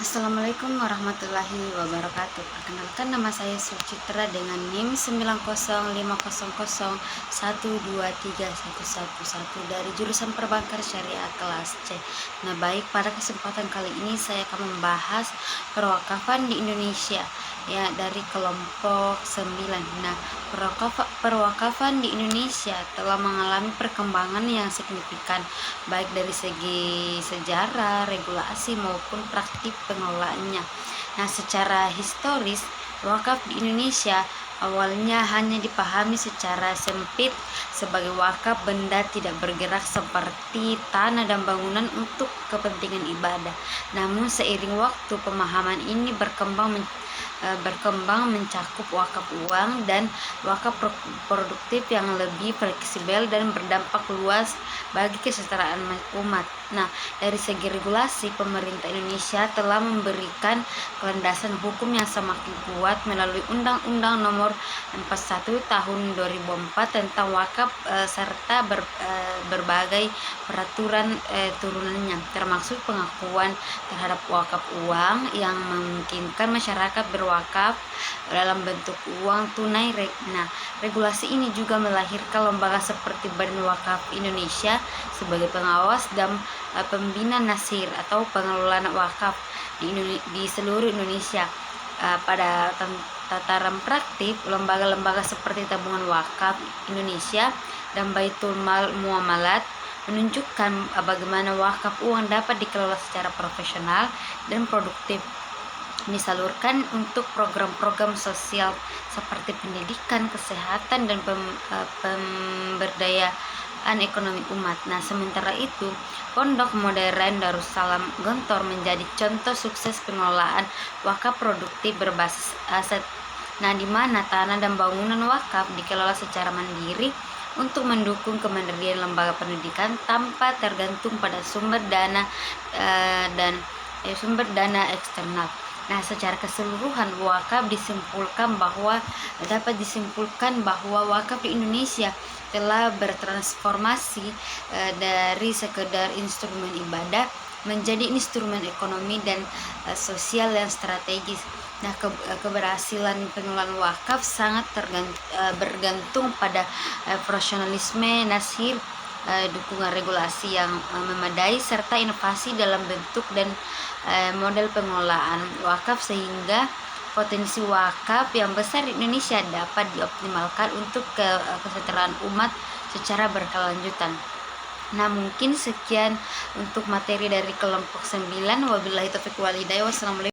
Assalamualaikum warahmatullahi wabarakatuh. Perkenalkan, nama saya Sucitra dengan NIM 90501231111 dari jurusan Perbankan Syariah kelas C. Nah, baik, pada kesempatan kali ini saya akan membahas perwakafan di Indonesia ya, dari kelompok 9. Nah, perwakafan di Indonesia telah mengalami perkembangan yang signifikan baik dari segi sejarah, regulasi maupun praktik pengelolaannya. Nah, secara historis, wakaf di Indonesia awalnya hanya dipahami secara sempit sebagai wakaf benda tidak bergerak seperti tanah dan bangunan untuk kepentingan ibadah. Namun seiring waktu, pemahaman ini berkembang mencakup wakaf uang dan wakaf produktif yang lebih fleksibel dan berdampak luas bagi kesejahteraan umat. Nah, dari segi regulasi, pemerintah Indonesia telah memberikan landasan hukum yang semakin kuat melalui Undang-Undang Nomor 41 Tahun 2004 tentang wakaf serta berbagai peraturan turunannya, termasuk pengakuan terhadap wakaf uang yang memungkinkan masyarakat berwakaf dalam bentuk uang tunai. Nah, regulasi ini juga melahirkan lembaga seperti Badan Wakaf Indonesia sebagai pengawas dan pembina nasir atau pengelolaan wakaf di seluruh Indonesia. Pada tataran praktik, lembaga-lembaga seperti Tabungan Wakaf Indonesia dan Baitul Mal Muamalat menunjukkan bagaimana wakaf uang dapat dikelola secara profesional dan produktif, disalurkan untuk program-program sosial seperti pendidikan, kesehatan, dan pemberdayaan ekonomi umat. Nah, sementara itu, Pondok Modern Darussalam Gontor menjadi contoh sukses pengelolaan wakaf produktif berbasis aset. Nah, di mana tanah dan bangunan wakaf dikelola secara mandiri untuk mendukung kemandirian lembaga pendidikan tanpa tergantung pada sumber dana eksternal. Nah, secara keseluruhan dapat disimpulkan bahwa wakaf di Indonesia telah bertransformasi dari sekedar instrumen ibadah menjadi instrumen ekonomi dan sosial yang strategis. Nah, keberhasilan pengelolaan wakaf sangat bergantung pada profesionalisme nasir, dukungan regulasi yang memadai, serta inovasi dalam bentuk dan model pengelolaan wakaf, sehingga potensi wakaf yang besar di Indonesia dapat dioptimalkan untuk kesejahteraan umat secara berkelanjutan. Nah, mungkin sekian untuk materi dari kelompok 9. Wabillahi taufiq wal hidayah. Wassalamualaikum.